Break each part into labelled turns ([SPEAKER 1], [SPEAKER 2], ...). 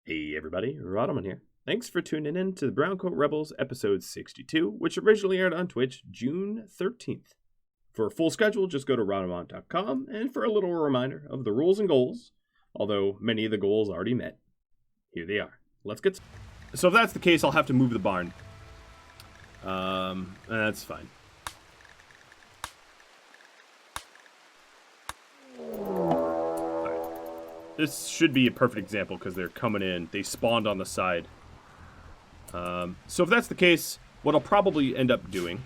[SPEAKER 1] Hey everybody, Rhadamant here. Thanks for tuning in to the Browncoat Rebels episode 62, which originally aired on Twitch June 13th. For a full schedule, just go to Rhadamant.com, and for a little reminder of the rules and goals, although many of the goals already met, here they are. Let's get started. So if that's the case, I'll have to move the barn. That's fine. This should be a perfect example because they're coming in. They spawned on the side. So if that's the case, what I'll probably end up doing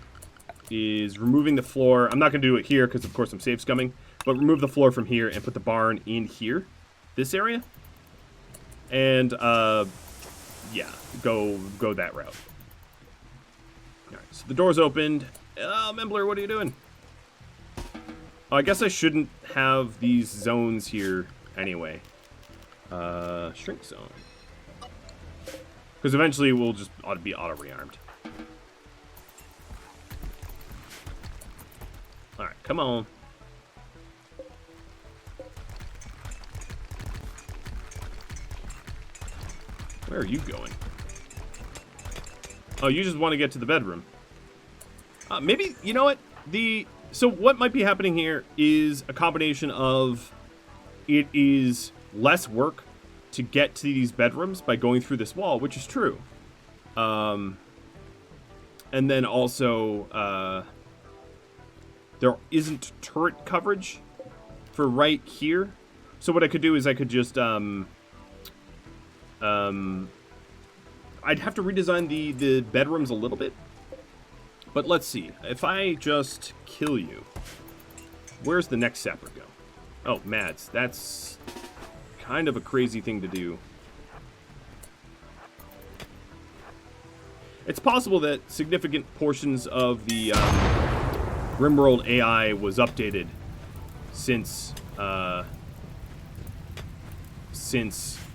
[SPEAKER 1] is removing the floor. I'm not going to do it here because, of course, I'm safe scumming. But remove the floor from here and put the barn in here. This area. And, yeah, go that route. Alright, so the door's opened. Oh, Membler, what are you doing? Oh, I guess I shouldn't have these zones here anyway. Shrink zone. Because eventually we'll just be auto-rearmed. Alright, come on. Where are you going? Oh, you just want to get to the bedroom. Maybe, you know what? So what might be happening here is a combination of it is less work to get to these bedrooms by going through this wall, which is true. And then also, there isn't turret coverage for right here. So what I could do is I could just, I'd have to redesign the bedrooms a little bit. But let's see. If I just kill you, where's the next sapper go? Oh, Mads. That's kind of a crazy thing to do. It's possible that significant portions of the RimWorld AI was updated since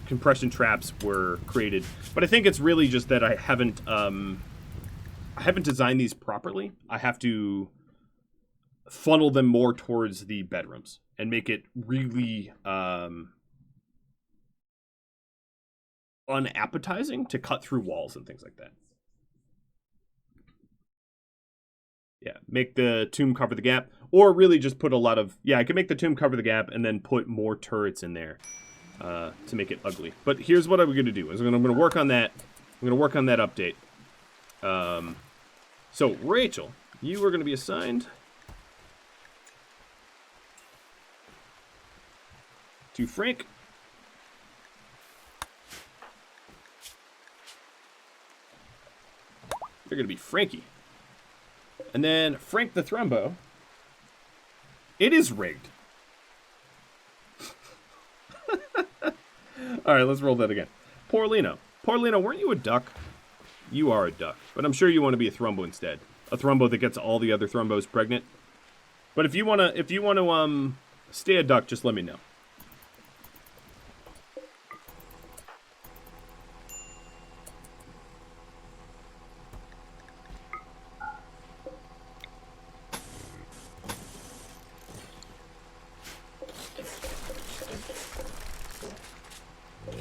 [SPEAKER 1] compression traps were created. But I think it's really just that I haven't designed these properly. I have to funnel them more towards the bedrooms and make it really unappetizing to cut through walls and things like that. Yeah, make the tomb cover the gap, or really just put a lot of... Yeah, I can make the tomb cover the gap and then put more turrets in there to make it ugly. But here's what I'm going to do. I'm going to work on that. I'm going to work on that update. So, Rachel, you are going to be assigned to Frank. You're going to be Frankie. And then Frank the Thrumbo. It is rigged. Alright, let's roll that again. Porlino. Porlino, weren't you a duck? You are a duck. But I'm sure you want to be a Thrumbo instead. A Thrumbo that gets all the other Thrumbos pregnant. But if you want to stay a duck, just let me know.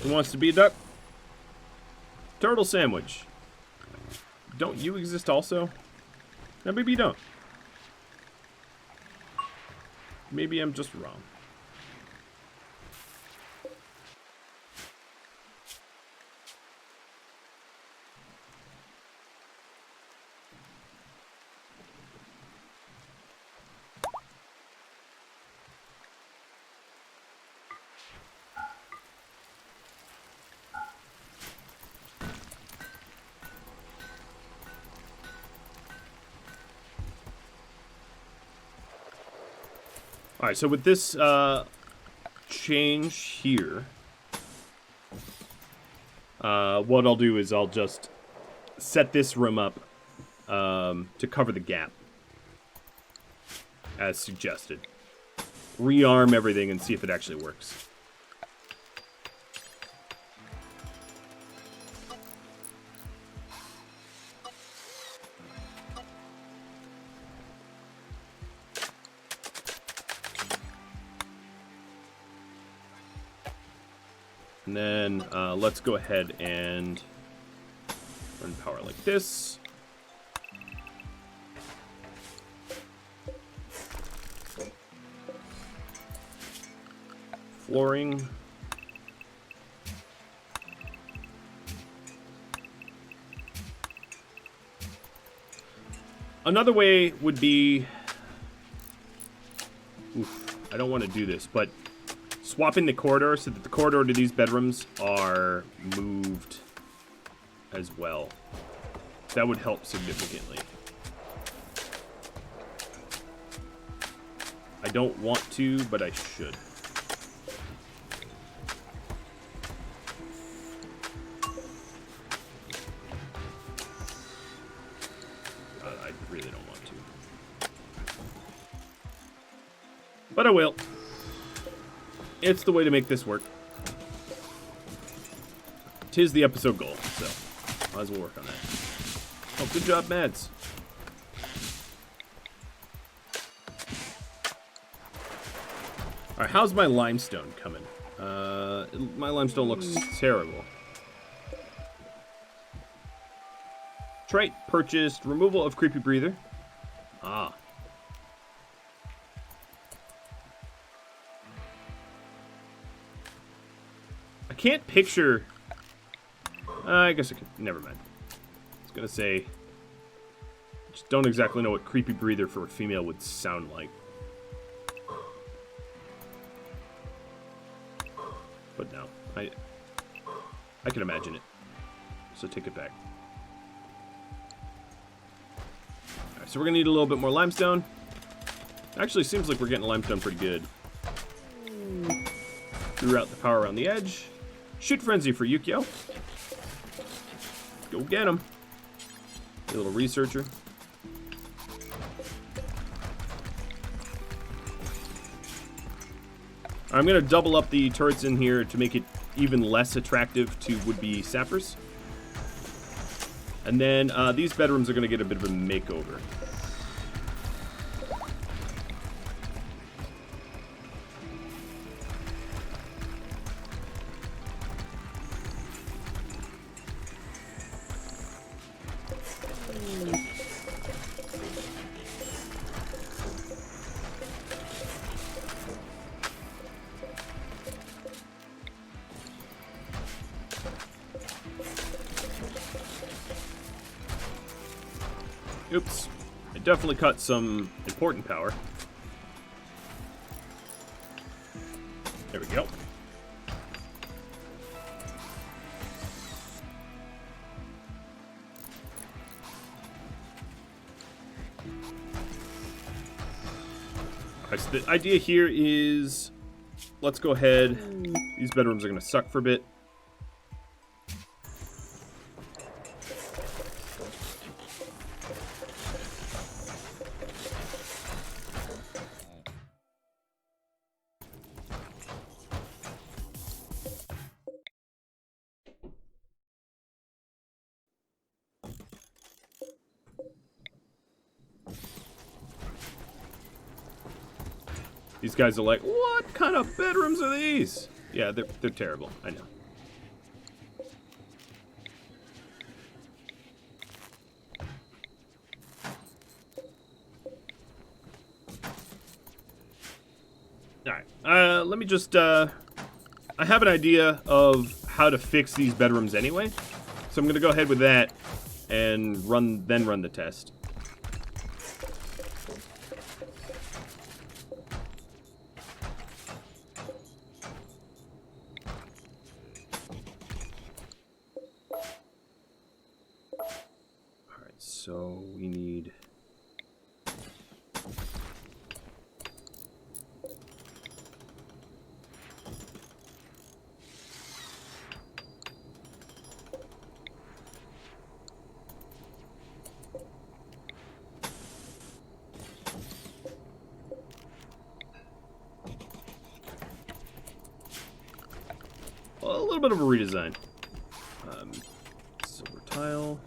[SPEAKER 1] Who wants to be a duck? Turtle sandwich. Don't you exist also? No, maybe you don't. Maybe I'm just wrong. Alright, so with this change here, what I'll do is I'll just set this room up to cover the gap, as suggested. Rearm everything and see if it actually works. And then let's go ahead and run power like this. Flooring. Another way would be... Oof, I don't want to do this, but swapping the corridor so that the corridor to these bedrooms are moved as well. That would help significantly. I don't want to, but I should. I really don't want to. But I will. It's the way to make this work. 'Tis the episode goal, so might as well work on that. Oh, good job, Mads. Alright, how's my limestone coming? My limestone looks terrible. Trait purchased. Removal of creepy breather. Ah. I can't picture... I guess I could... Never mind. I was gonna say... Just don't exactly know what creepy breather for a female would sound like. But no. I can imagine it. So take it back. Alright, so we're gonna need a little bit more limestone. Actually, seems like we're getting limestone pretty good. Threw out the power around the edge. Shoot frenzy for Yukio. Go get him. A little researcher. I'm going to double up the turrets in here to make it even less attractive to would-be sappers. And then these bedrooms are going to get a bit of a makeover. Oops. I definitely cut some important power. There we go. Alright, so the idea here is... Let's go ahead. These bedrooms are going to suck for a bit. These guys are like, what kind of bedrooms are these? Yeah, they're terrible. I know. Alright, let me just, I have an idea of how to fix these bedrooms anyway. So I'm going to go ahead with that and run the test. So we need... a little bit of a redesign. Silver tile.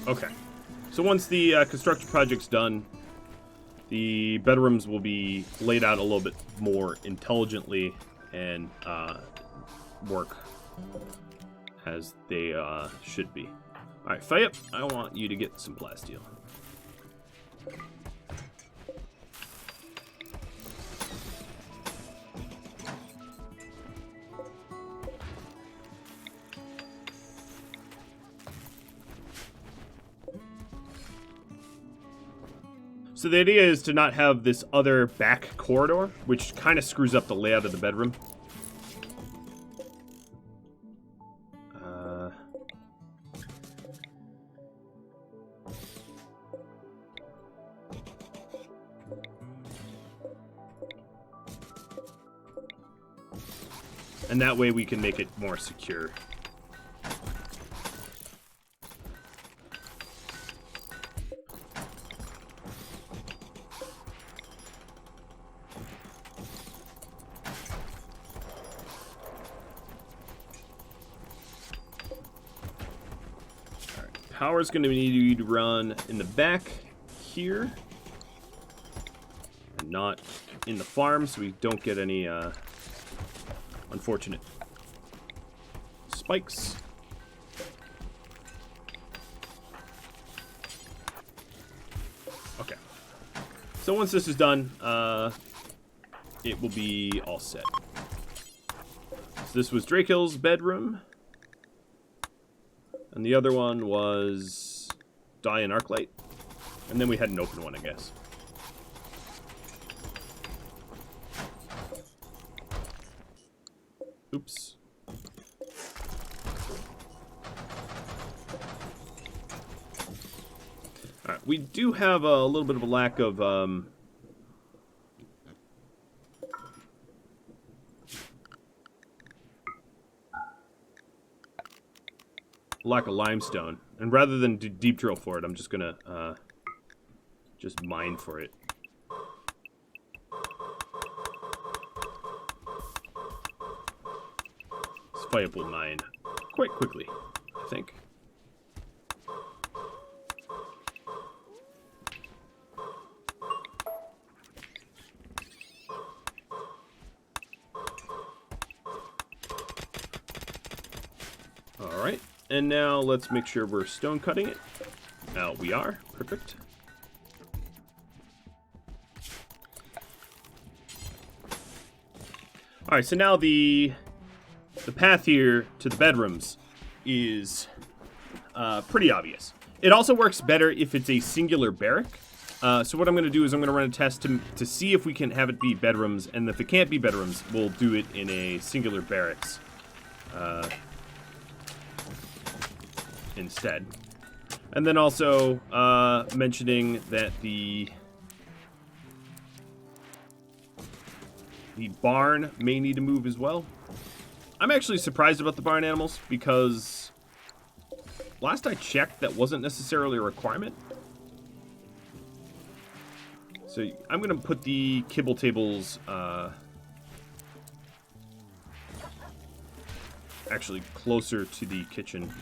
[SPEAKER 1] Okay. So once the construction project's done, the bedrooms will be laid out a little bit more intelligently and work as they should be. All right, Fayette, I want you to get some plasteel. So the idea is to not have this other back corridor, which kind of screws up the layout of the bedroom. And that way we can make it more secure. Power's going to need to run in the back here, and not in the farm, so we don't get any unfortunate spikes. Okay. So once this is done, it will be all set. So this was Drakehill's bedroom. And the other one was Dye and Arclight. And then we had an open one, I guess. Oops. Alright, we do have a little bit of a lack of limestone, and rather than do deep drill for it, I'm just gonna just mine for it. This fight will mine quite quickly, I think. All right. And now let's make sure we're stone cutting it. Now we are. Perfect. Alright, so now the path here to the bedrooms is pretty obvious. It also works better if it's a singular barrack. So what I'm going to do is I'm going to run a test to see if we can have it be bedrooms, and if it can't be bedrooms, we'll do it in a singular barracks. Instead. And then also mentioning that the barn may need to move as well. I'm actually surprised about the barn animals because last I checked that wasn't necessarily a requirement. So I'm going to put the kibble tables actually closer to the kitchen.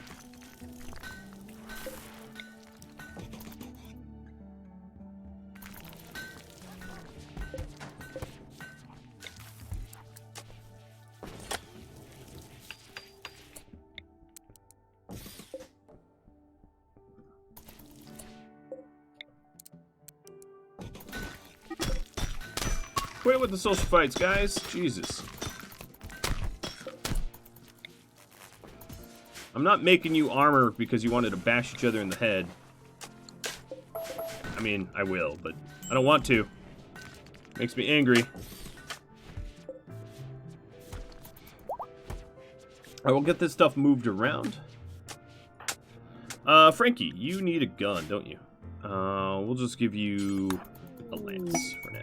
[SPEAKER 1] Quit with the social fights, guys. Jesus. I'm not making you armor because you wanted to bash each other in the head. I mean, I will, but I don't want to. Makes me angry. I will get this stuff moved around. Frankie, you need a gun, don't you? We'll just give you a lance for now.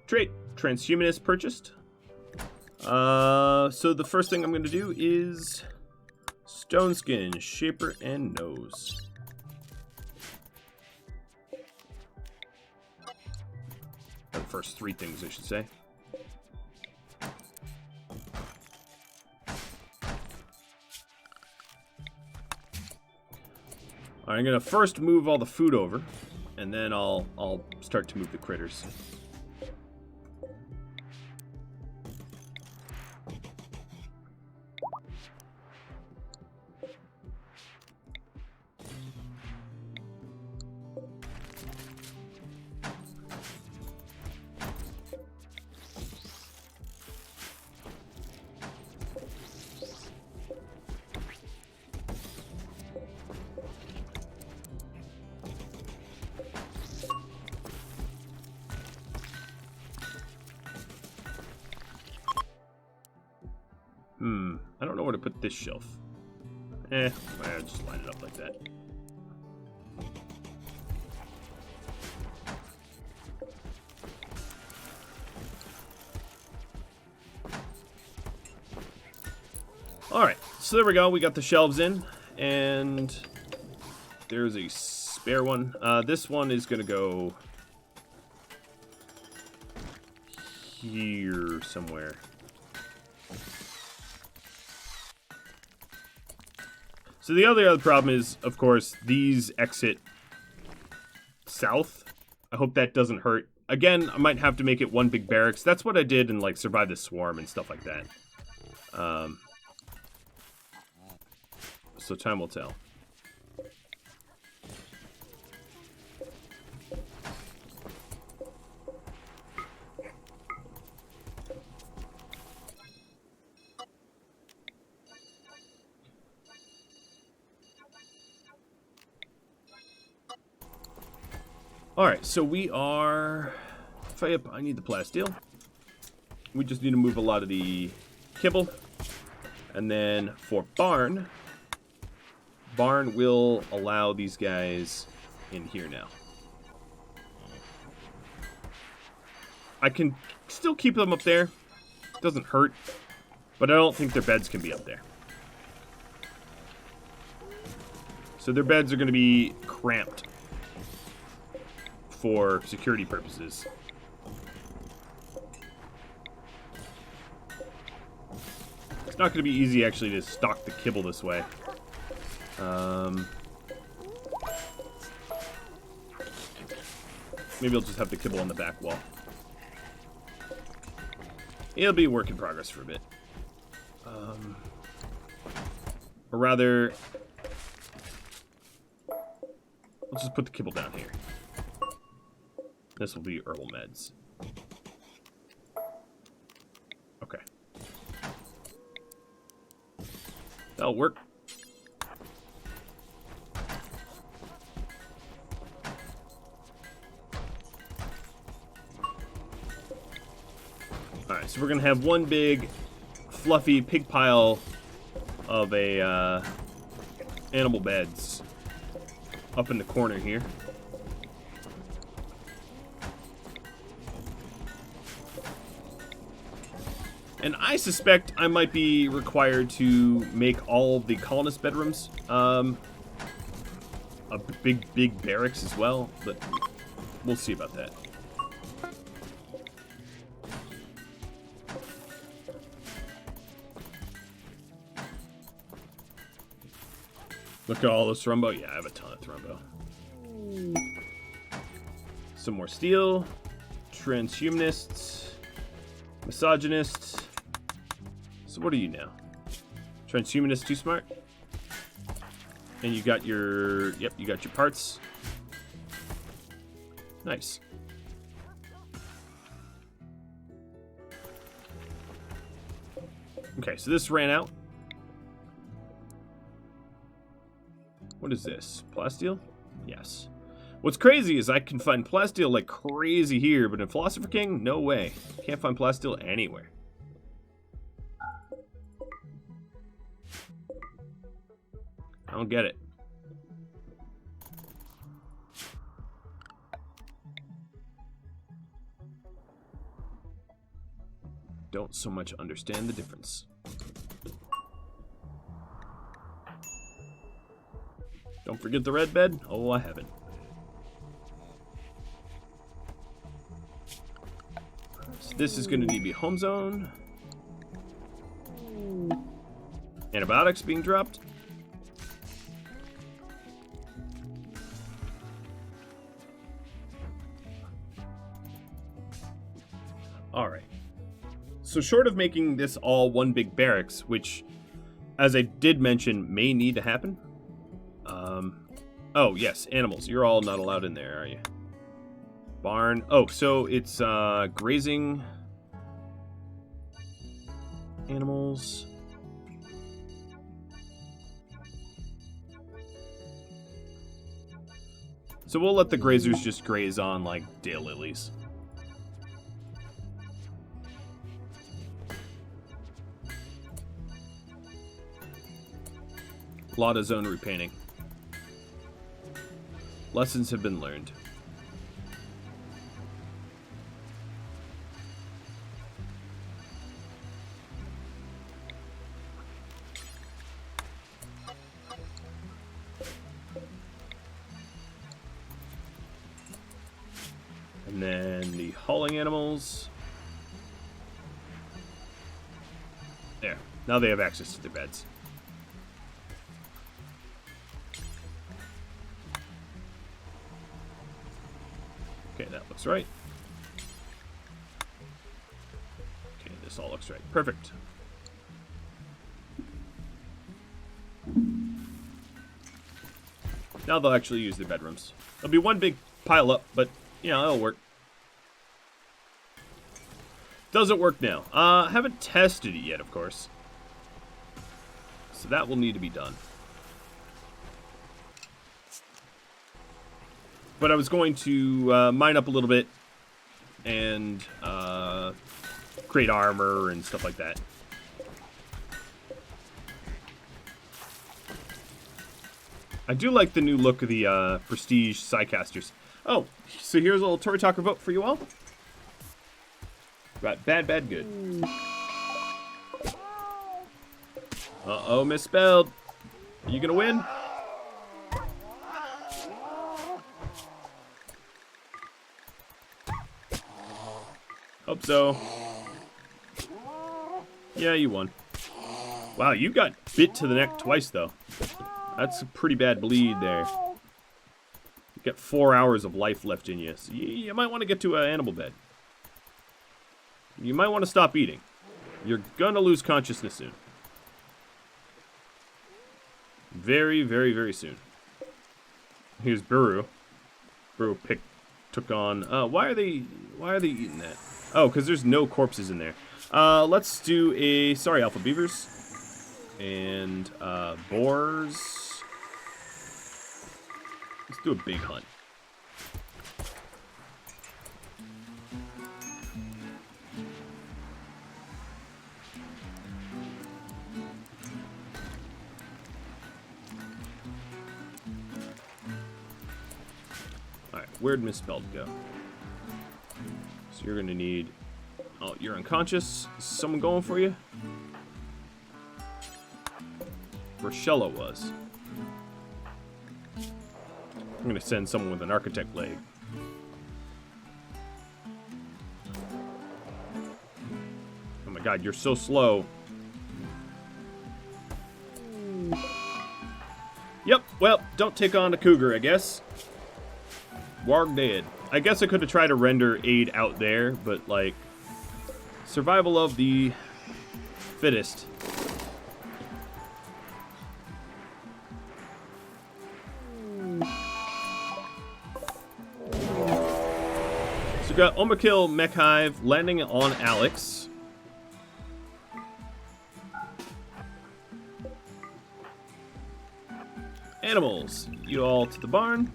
[SPEAKER 1] Trait, transhumanist purchased. So the first thing I'm going to do is stone skin, shaper, and nose. The first three things, I should say. I'm gonna first move all the food over, and then I'll start to move the critters. I don't know where to put this shelf. I'll just line it up like that. Alright, so there we go. We got the shelves in, and there's a spare one. This one is going to go here somewhere. So the other problem is, of course, these exit south. I hope that doesn't hurt. Again, I might have to make it one big barracks. That's what I did in, like, Survive the Swarm and stuff like that. So time will tell. Alright, so we are... I need the plasteel. We just need to move a lot of the kibble. And then for barn will allow these guys in here now. I can still keep them up there. Doesn't hurt. But I don't think their beds can be up there. So their beds are going to be cramped for security purposes. It's not going to be easy, actually, to stock the kibble this way. Maybe I'll just have the kibble on the back wall. It'll be a work in progress for a bit. Or rather, let's just put the kibble down here. This will be herbal meds. Okay. That'll work. Alright, so we're going to have one big, fluffy pig pile of a animal beds up in the corner here. And I suspect I might be required to make all the colonist bedrooms a big barracks as well, but we'll see about that. Look at all this thrumbo. Yeah, I have a ton of thrumbo. Some more steel. Transhumanists. Misogynists. So what are you now? Transhumanist too smart? And you got your... Yep, you got your parts. Nice. Okay, so this ran out. What is this? Plasteel? Yes. What's crazy is I can find plasteel like crazy here, but in Philosopher King, no way. Can't find plasteel anywhere. I don't get it. Don't so much understand the difference. Don't forget the red bed. Oh, I haven't. So this is going to need to be home zone. Antibiotics being dropped. Alright. So short of making this all one big barracks, which, as I did mention, may need to happen. Oh, yes, animals. You're all not allowed in there, are you? Barn. Oh, so it's grazing animals. So we'll let the grazers just graze on, like, daylilies. A lot of zone repainting. Lessons have been learned. And then the hauling animals. There. Now they have access to their beds. Okay, that looks right. Okay, this all looks right. Perfect. Now they'll actually use their bedrooms. There'll be one big pile up, but, you know, it'll work. Doesn't work now. Haven't tested it yet, of course. So that will need to be done. But I was going to mine up a little bit and create armor and stuff like that. I do like the new look of the Prestige Psycasters. Oh, so here's a little Tory Talker vote for you all. Right, bad, bad, good. Uh-oh, misspelled. Are you gonna win? Hope so. Yeah, you won. Wow, you got bit to the neck twice, though. That's a pretty bad bleed there. You got 4 hours of life left in you, so you might want to get to an animal bed. You might want to stop eating. You're gonna lose consciousness soon. Very, very, very soon. Here's Buru. Buru took on. Why are they eating that? Oh, because there's no corpses in there. Let's do a sorry, alpha beavers and boars. Let's do a big hunt. Alright, where'd Misspelled go? So you're gonna need... Oh, you're unconscious. Is someone going for you? Rochella was. I'm gonna send someone with an architect leg. Oh my god, you're so slow. Yep, well, don't take on a cougar, I guess. Warg dead. I guess I could have tried to render aid out there, but, like, survival of the fittest. So we got Omakil Mech Hive landing on Alex. Animals, you all to the barn.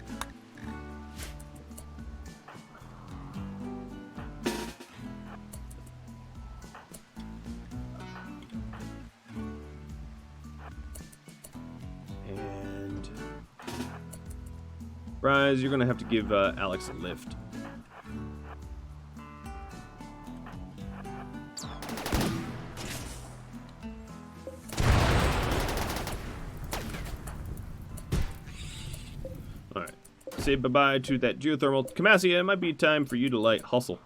[SPEAKER 1] And Bryce, you're gonna have to give Alex a lift. Say bye-bye to that geothermal. Camasia, it might be time for you to, like, hustle.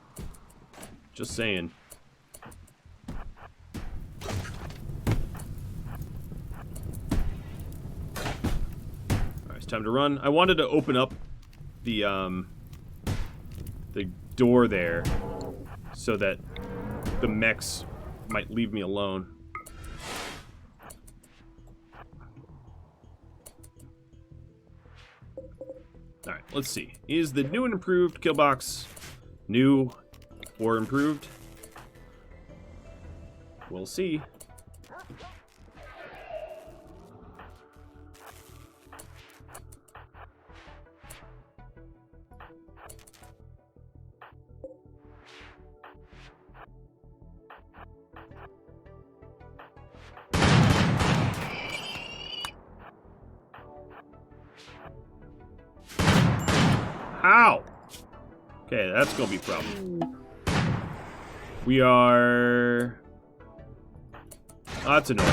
[SPEAKER 1] Just saying. Alright, it's time to run. I wanted to open up the door there so that the mechs might leave me alone. Alright, let's see. Is the new and improved kill box new or improved? We'll see. Ow! Okay, that's gonna be a problem. We are... Oh, that's annoying.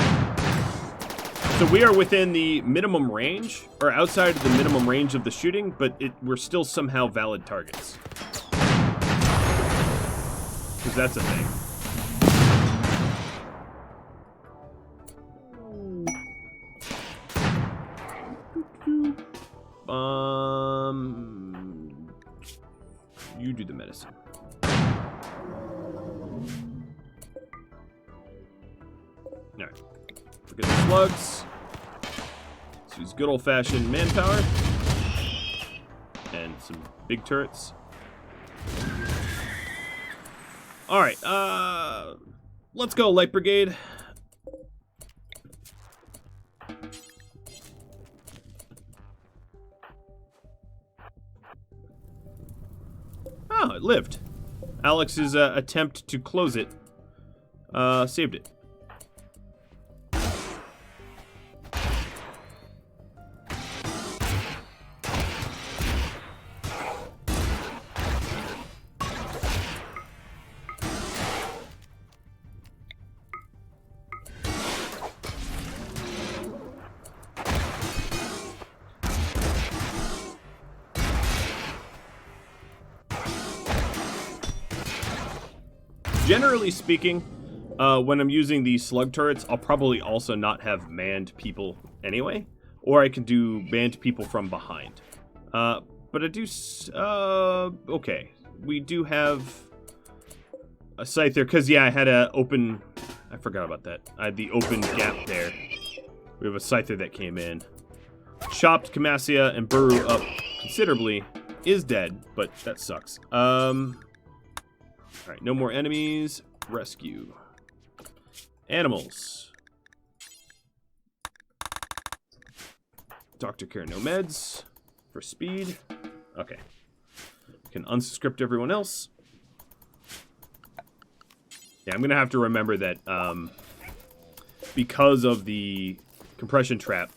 [SPEAKER 1] So we are within the minimum range, or outside of the minimum range of the shooting, but we're still somehow valid targets. Because that's a thing. You do the medicine. Alright. Forget the slugs. Let's use good old-fashioned manpower. And some big turrets. Alright, let's go, Light Brigade. Oh, it lived. Alex's attempt to close it saved it. Generally speaking, when I'm using the slug turrets, I'll probably also not have manned people anyway. Or I can do manned people from behind. But I do... okay. We do have a scythe there, because, yeah, I had a open... I forgot about that. I had the open gap there. We have a scyther that came in. Chopped Camasia and Buru up considerably. Is dead, but that sucks. Alright, no more enemies. Rescue. Animals. Doctor Care, no meds. For speed. Okay. Can unscript everyone else. Yeah, I'm going to have to remember that because of the compression trap,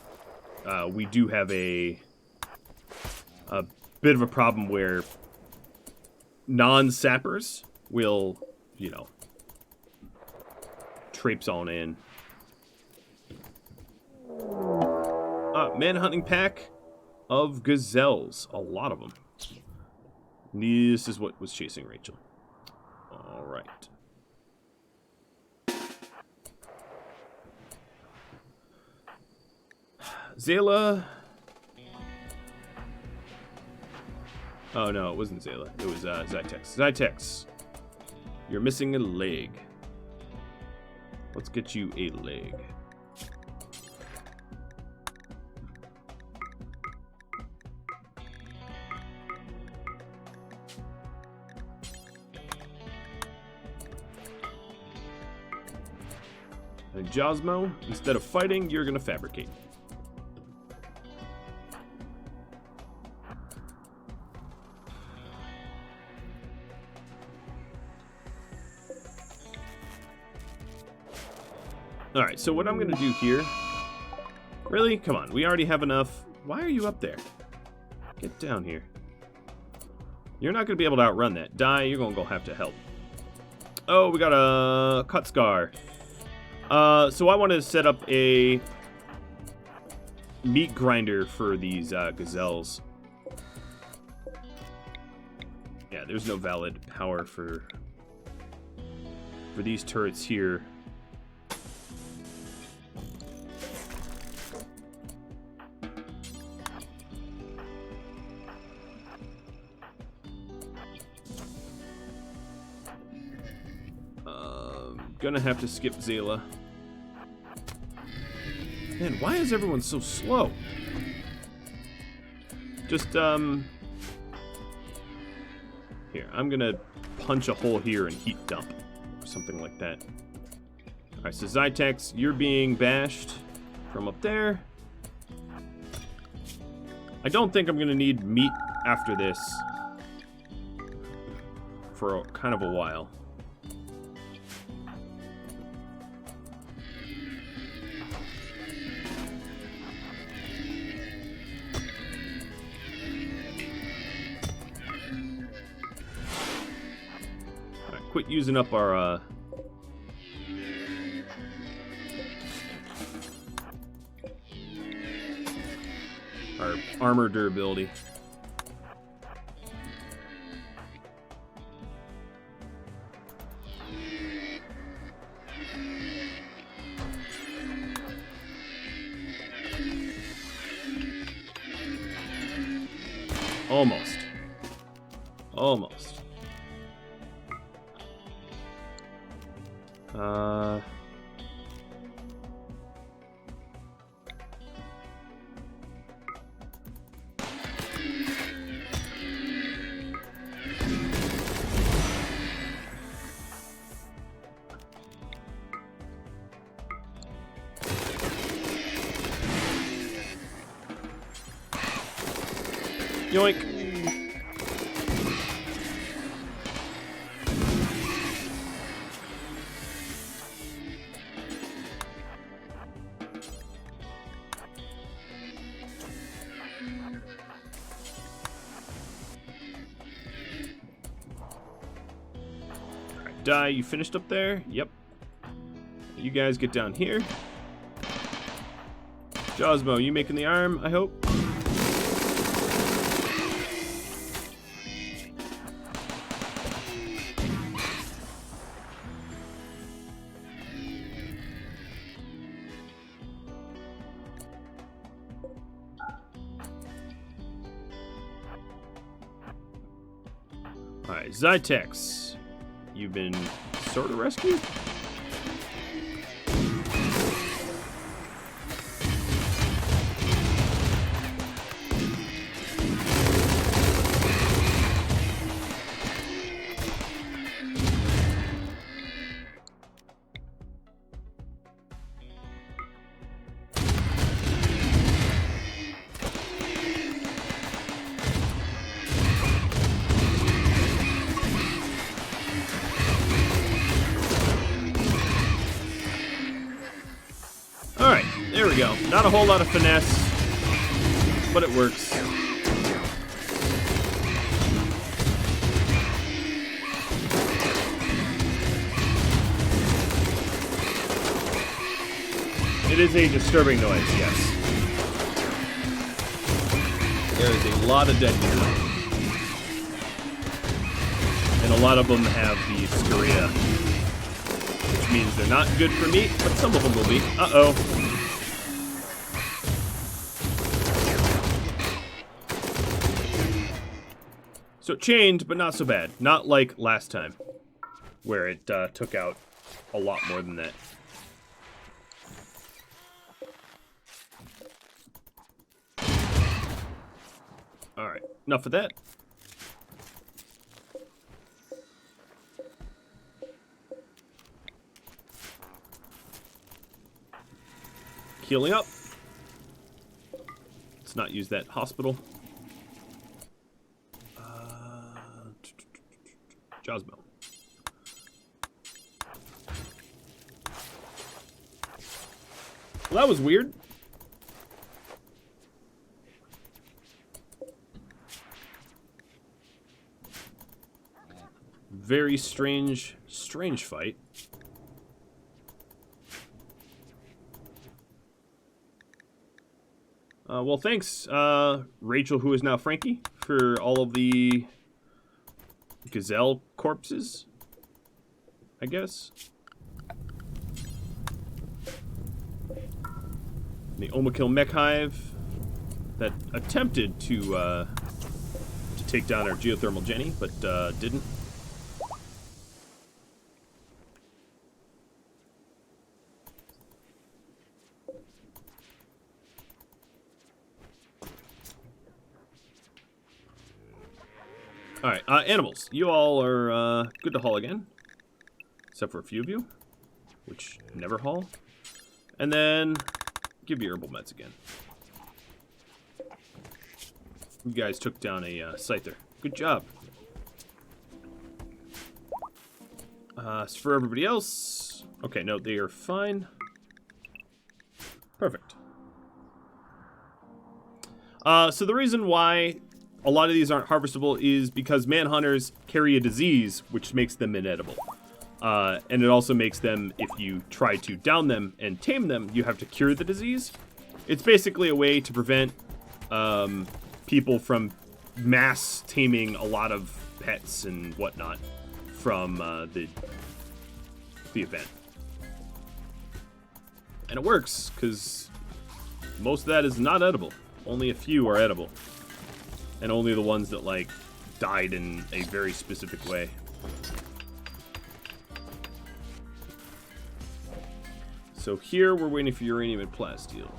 [SPEAKER 1] we do have a bit of a problem where non-sappers will, you know, traipse on in. Man-hunting pack of gazelles. A lot of them. This is what was chasing Rachel. Alright. Zayla. Oh no, it wasn't Zayla. It was Zytex. Zytex. You're missing a leg. Let's get you a leg. And Josmo, instead of fighting, you're gonna fabricate. Alright, so what I'm going to do here... Really? Come on, we already have enough. Why are you up there? Get down here. You're not going to be able to outrun that. Die, you're going to have to help. Oh, we got a cut scar. So I want to set up a meat grinder for these gazelles. Yeah, there's no valid power for these turrets here. Gonna have to skip Zayla. Man, why is everyone so slow? Just, here, I'm gonna punch a hole here and heat dump. Or something like that. Alright, so Zytex, you're being bashed from up there. I don't think I'm gonna need meat after this for kind of a while. Alright, quit using up our armor durability. Almost. Almost. Yoink. Alright, Die, you finished up there? Yep. You guys get down here. Josmo, you making the arm, I hope? Alright, Zytex, you've been sort of rescued? Alright, there we go. Not a whole lot of finesse, but it works. It is a disturbing noise, yes. There is a lot of dead here. And a lot of them have the Scuria, which means they're not good for meat, but some of them will be. Uh-oh. So chained, but not so bad. Not like last time, where it took out a lot more than that. Alright, enough of that. Healing up. Let's not use that hospital. Josmo. Well, that was weird. Very strange fight. Well, thanks, Rachel, who is now Frankie, for all of the gazelle corpses, I guess. The Omakil mech hive that attempted to take down our geothermal Jenny, but didn't. Alright, animals. You all are good to haul again. Except for a few of you, which never haul. And then give you herbal meds again. You guys took down a scyther. Good job. As for everybody else... Okay, no, they are fine. Perfect. So the reason why a lot of these aren't harvestable is because manhunters carry a disease which makes them inedible. And it also makes them, if you try to down them and tame them, you have to cure the disease. It's basically a way to prevent people from mass taming a lot of pets and whatnot from the event. And it works, because most of that is not edible. Only a few are edible. And only the ones that, like, died in a very specific way. So here, we're waiting for uranium and plasteel.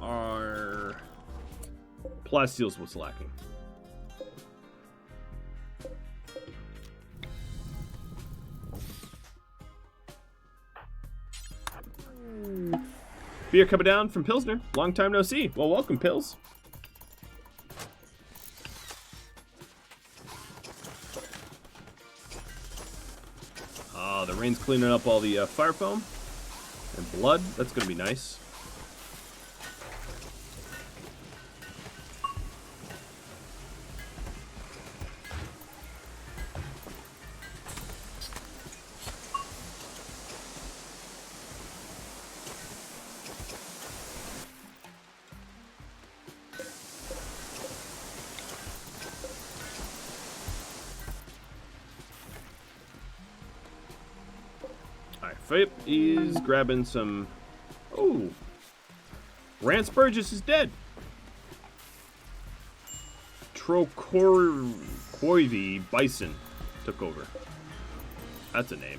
[SPEAKER 1] Our plasteel's what's lacking. Beer coming down from Pilsner. Long time no see. Well, welcome, Pils. The rain's cleaning up all the fire foam and blood. That's going to be nice. Philip is grabbing some... Oh! Rance Burgess is dead! Trocorcoivi Bison took over. That's a name.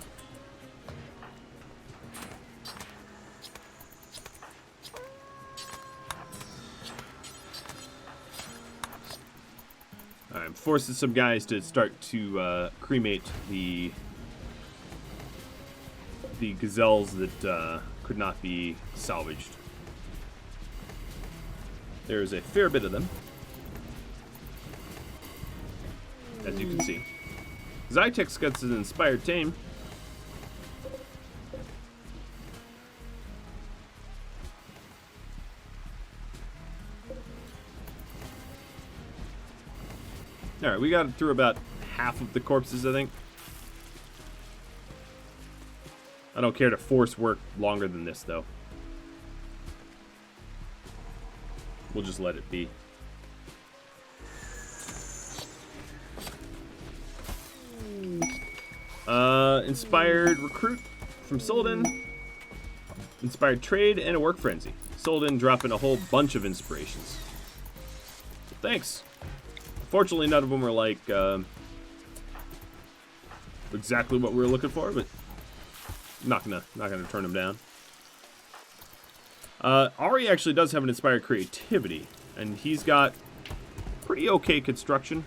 [SPEAKER 1] I'm forcing some guys to start to cremate the gazelles that could not be salvaged. There's a fair bit of them, as you can see. Zytex gets an inspired tame. Alright, we got through about half of the corpses, I think. I don't care to force work longer than this, though. We'll just let it be. Inspired recruit from Solden. Inspired trade and a work frenzy. Solden dropping a whole bunch of inspirations. So thanks. Fortunately, none of them are like exactly what we were looking for, but not gonna turn them down. Ari actually does have an inspired creativity, and he's got pretty okay construction.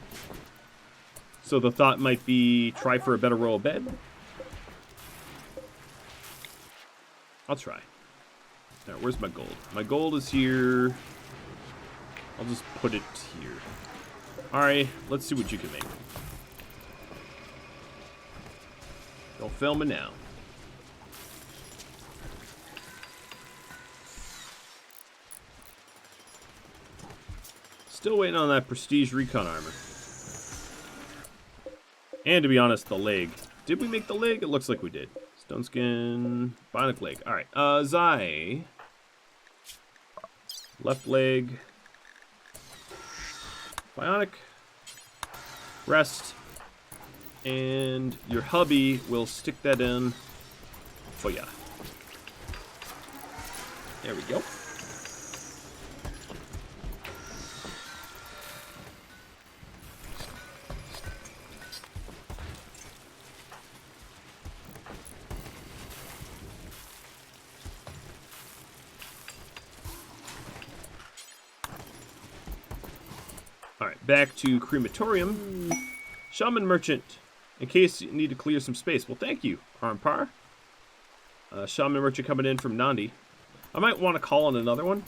[SPEAKER 1] So the thought might be try for a better row of bed. I'll try. All right, where's my gold? My gold is here. I'll just put it here. All right, let's see what you can make. Go film it now. Still waiting on that prestige recon armor. And to be honest, the leg. Did we make the leg? It looks like we did. Stone skin, bionic leg. All right, Zai. Left leg. Bionic. Rest. And your hubby will stick that in for ya. There we go. Alright, back to Crematorium. Shaman Merchant, in case you need to clear some space. Well, thank you, Armpar. Shaman Merchant coming in from Nandi. I might want to call on another one.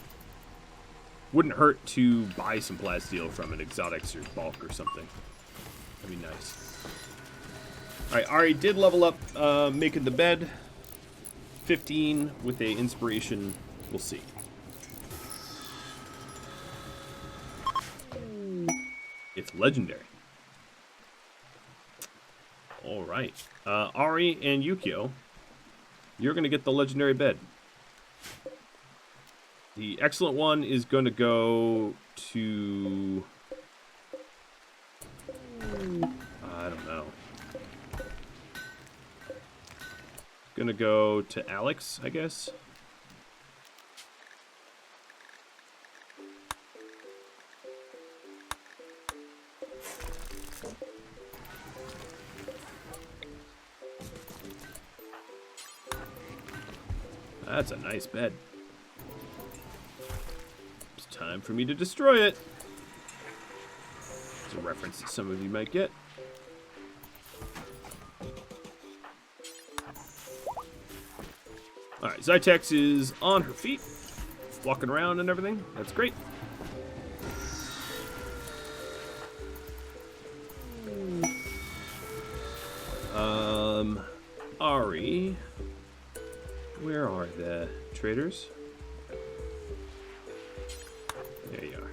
[SPEAKER 1] Wouldn't hurt to buy some plasteel from an exotics or bulk or something. That'd be nice. Alright, Ari did level up making the bed. 15 with a inspiration. We'll see. It's legendary. Alright. Ari and Yukio, you're going to get the legendary bed. The excellent one is going to go to... I don't know. Going to go to Alex, I guess. That's a nice bed. It's time for me to destroy it. It's a reference that some of you might get. Alright, Zytex is on her feet, walking around and everything. That's great. Ari, where are the traders? There you are.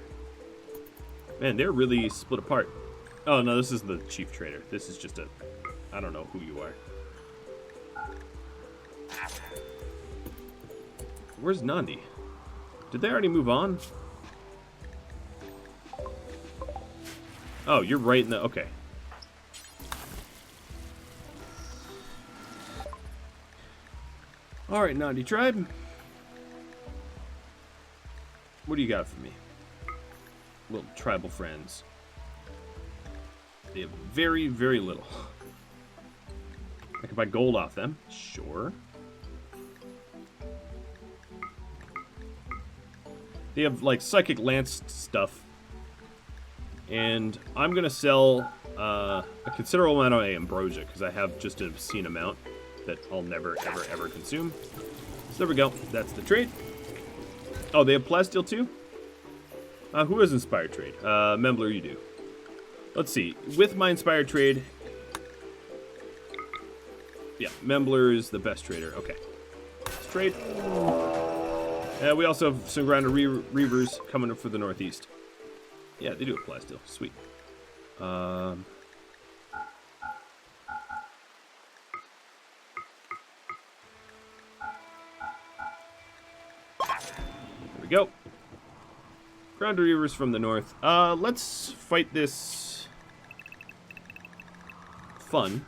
[SPEAKER 1] Man, they're really split apart. Oh no, this is the chief trader. This is just a... I don't know who you are. Where's Nandi? Did they already move on? Oh, you're right in the... Okay. Alright, Nandi tribe. What do you got for me? Little tribal friends. They have very, very little. I can buy gold off them. Sure. They have, like, Psychic Lance stuff. And I'm going to sell a considerable amount of Ambrosia, because I have just an obscene amount that I'll never, ever, ever consume. So there we go. That's the trade. Oh, they have Plasteel too? Who has Inspired Trade? Membler, you do. Let's see. With my Inspired Trade... Yeah, Membler is the best trader. Okay. Let's trade. We also have some Grinder Reavers coming up for the Northeast. Yeah, they do have Plasteel. Sweet. There we go. Grinder Reavers from the north. Let's fight this fun.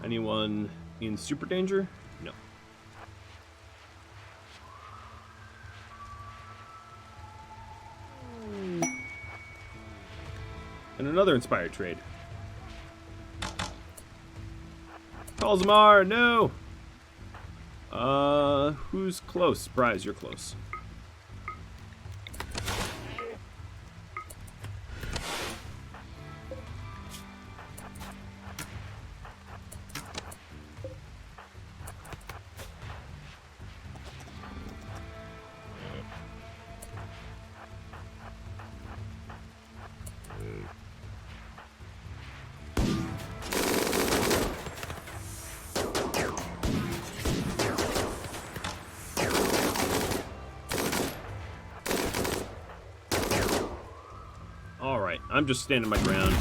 [SPEAKER 1] Anyone in super danger? No. And another inspired trade. Kalzamar, no! Who's close? Bryce, you're close. I'm just standing my ground.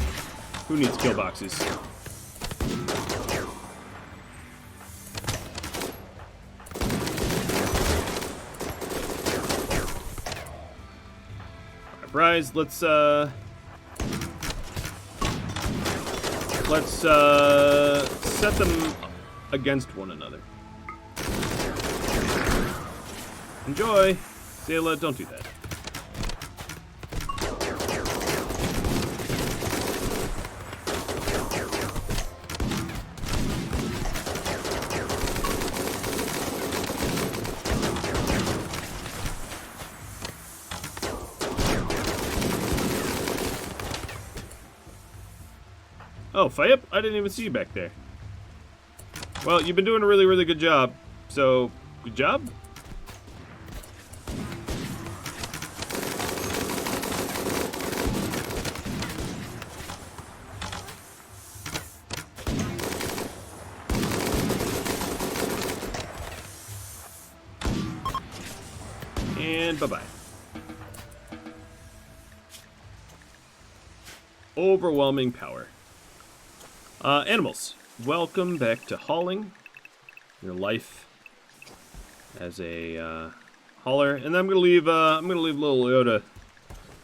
[SPEAKER 1] Who needs kill boxes? Alright, Bryce, let's set them against one another. Enjoy! Zayla, don't do that. Oh, Fayep? I didn't even see you back there. Well, you've been doing a really, really good job. So, good job. And bye-bye. Overwhelming power. Animals, welcome back to hauling. Your life as a hauler, and then I'm gonna leave little Yoda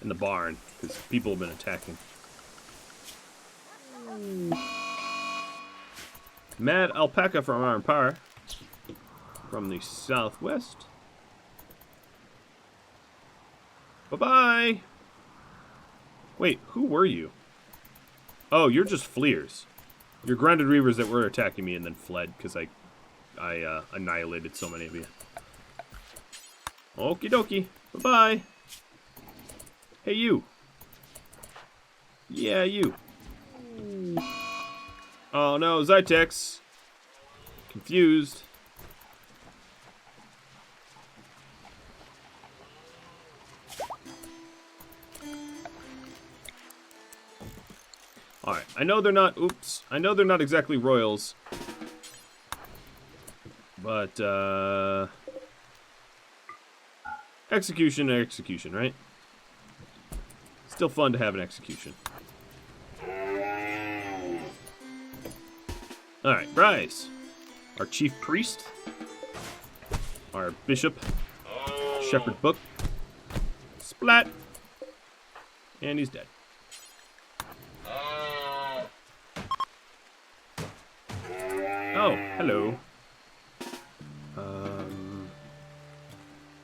[SPEAKER 1] in the barn because people have been attacking. Mad alpaca from Armpar from the southwest. Bye-bye. Wait, who were you? Oh, you're just fleers. You're grounded reavers that were attacking me and then fled because I annihilated so many of you. Okie dokie. Bye-bye. Hey, you. Yeah, you. Oh, no, Zytex. Confused. Alright, I know they're not, oops, I know they're not exactly royals, but, execution, right? Still fun to have an execution. Alright, Bryce, our chief priest, our bishop, shepherd book, splat, and he's dead. Oh, hello.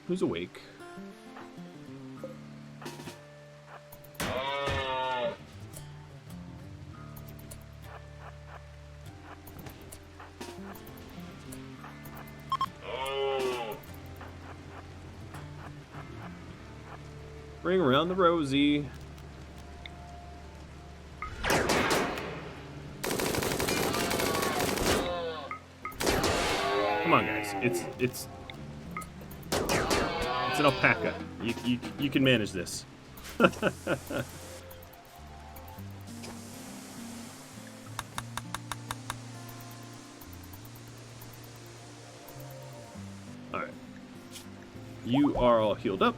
[SPEAKER 1] Who's awake? Bring around the Rosie. Come on, guys. It's an alpaca. You can manage this. All right. You are all healed up.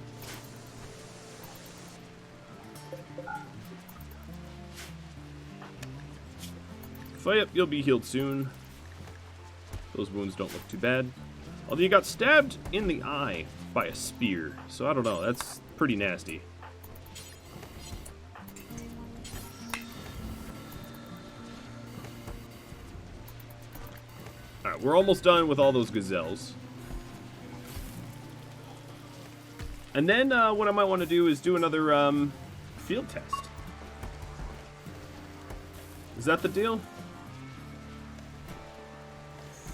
[SPEAKER 1] Fight up. You'll be healed soon. Those wounds don't look too bad. Although you got stabbed in the eye by a spear. So I don't know. That's pretty nasty. Alright, we're almost done with all those gazelles. And then what I might want to do is do another field test. Is that the deal?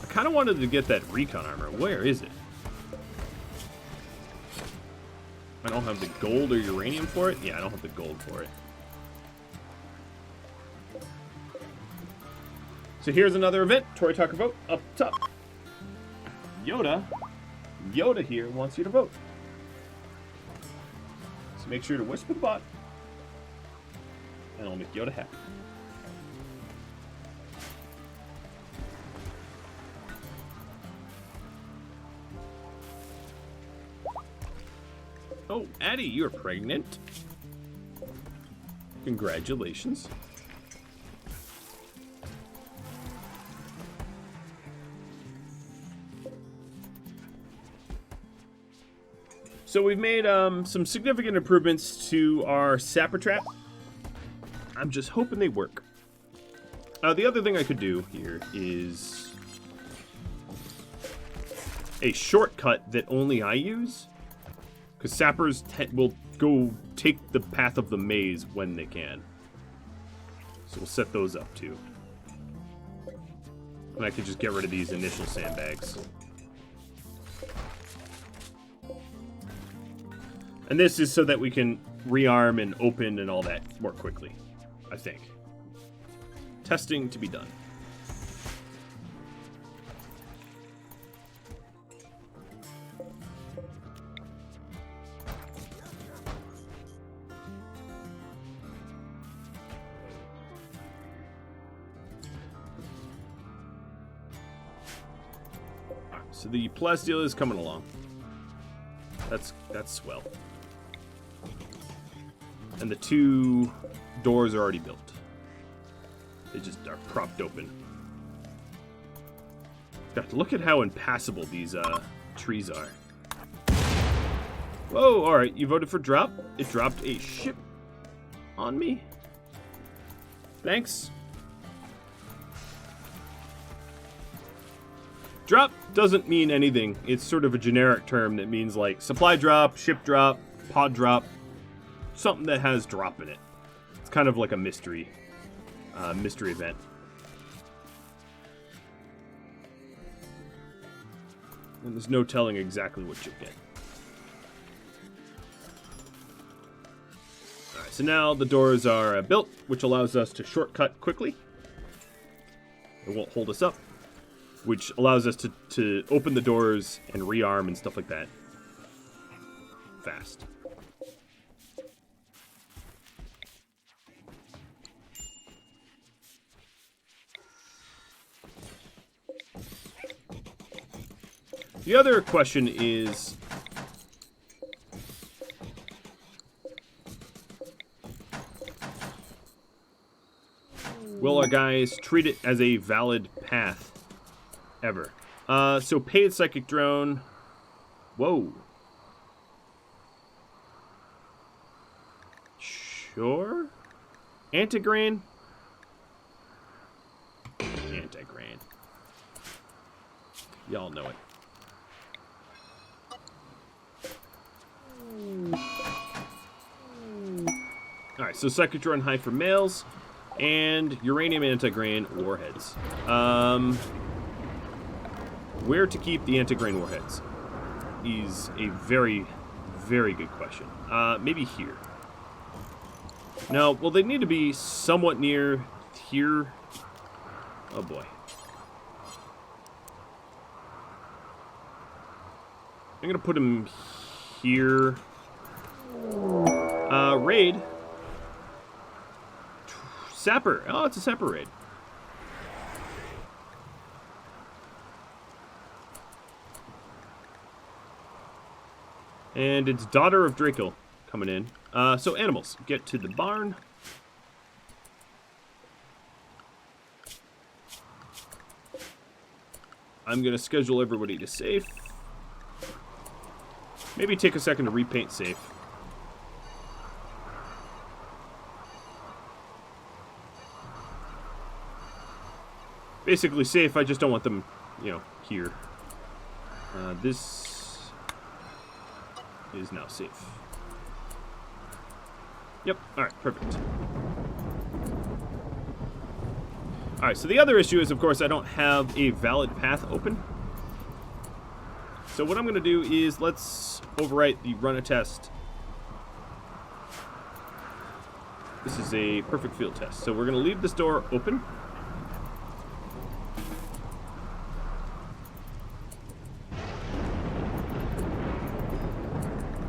[SPEAKER 1] I kind of wanted to get that recon armor. Where is it? I don't have the gold or uranium for it? Yeah, I don't have the gold for it. So here's another event. Tory Talker vote up top. Yoda here wants you to vote. So make sure to whisper the bot. And I'll make Yoda happy. Oh, Addie, you're pregnant. Congratulations. So we've made some significant improvements to our sapper trap. I'm just hoping they work. The other thing I could do here is a shortcut that only I use. Because sappers will go take the path of the maze when they can. So we'll set those up too. And I could just get rid of these initial sandbags. And this is so that we can rearm and open and all that more quickly, I think. Testing to be done. So the plasteel is coming along. That's swell. And the 2 doors are already built. They just are propped open. God, look at how impassable these trees are. Whoa, alright, you voted for drop? It dropped a ship on me? Thanks. Drop doesn't mean anything. It's sort of a generic term that means like supply drop, ship drop, pod drop, something that has drop in it. It's kind of like a mystery event. And there's no telling exactly what you'll get. Alright, so now the doors are built, which allows us to shortcut quickly. It won't hold us up. Which allows us to open the doors and rearm and stuff like that fast. The other question is, will our guys treat it as a valid path? Ever. So paid psychic drone. Whoa. Sure. Antigrain. Antigrain. Y'all know it. Alright, so psychic drone high for males. And uranium antigrain warheads. Where to keep the antigrain warheads is a very, very good question. Maybe here. Now, well, they need to be somewhat near here. Oh, boy. I'm going to put them here. Raid. Sapper. Oh, it's a sapper raid. And it's Daughter of Draco coming in. So animals, get to the barn. I'm going to schedule everybody to safe. Maybe take a second to repaint safe. Basically safe, I just don't want them, here. This is now safe. Yep, alright, perfect. Alright, so the other issue is, of course, I don't have a valid path open. So what I'm going to do is, let's overwrite the run a test. This is a perfect field test. So we're going to leave this door open.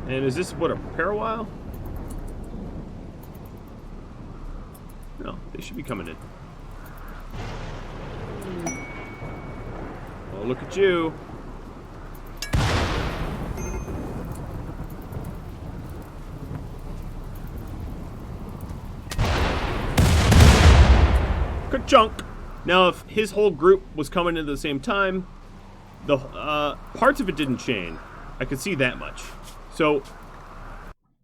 [SPEAKER 1] And is this, what, a parawile? No, they should be coming in. Oh, look at you. Ka-chunk! Now, if his whole group was coming in at the same time, the parts of it didn't chain. I could see that much. So,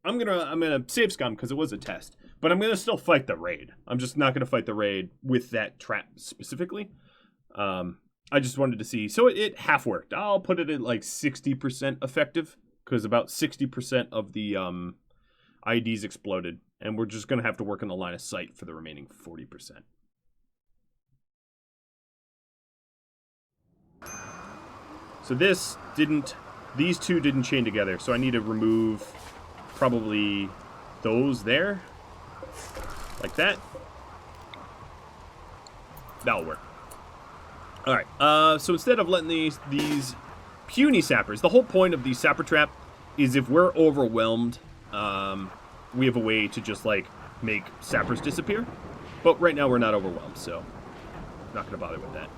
[SPEAKER 1] I'm gonna save scum because it was a test, but I'm gonna still fight the raid. I'm just not gonna fight the raid with that trap specifically. I just wanted to see. So it half worked. I'll put it at like 60% effective because about 60% of the IEDs exploded, and we're just gonna have to work on the line of sight for the remaining 40%. So these two didn't chain together, so I need to remove probably those there, like that. That'll work. All right. So instead of letting these puny sappers, the whole point of the sapper trap is if we're overwhelmed, we have a way to just like make sappers disappear. But right now we're not overwhelmed, so not going to bother with that.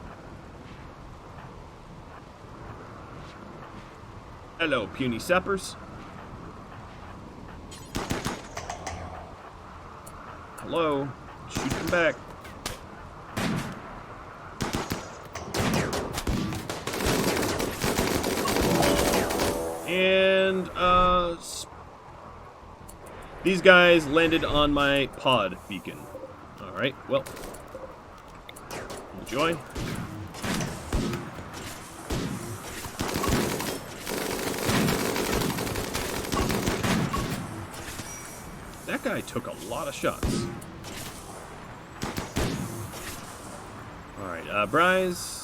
[SPEAKER 1] Hello, puny sappers. Hello. Shoot them back. And, these guys landed on my pod beacon. Alright, well. Enjoy. That guy took a lot of shots. Alright, Bryce.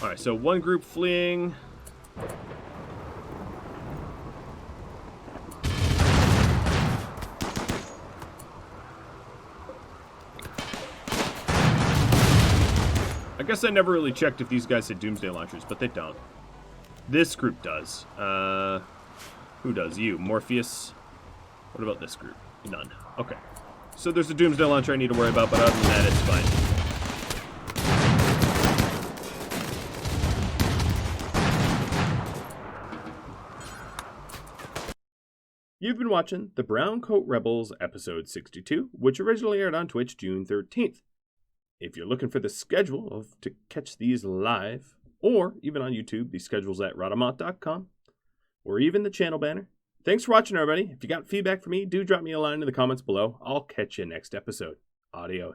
[SPEAKER 1] Alright, so one group fleeing. I guess I never really checked if these guys had doomsday launchers, but they don't. This group does. Who does? You. Morpheus. What about this group? None. Okay. So there's a doomsday launcher I need to worry about, but other than that, it's fine. You've been watching the Browncoat Rebels episode 62, which originally aired on Twitch June 13th. If you're looking for the schedule to catch these live, or even on YouTube, the schedule's at Rhadamant.com, or even the channel banner. Thanks for watching, everybody. If you got feedback for me, do drop me a line in the comments below. I'll catch you next episode. Adios.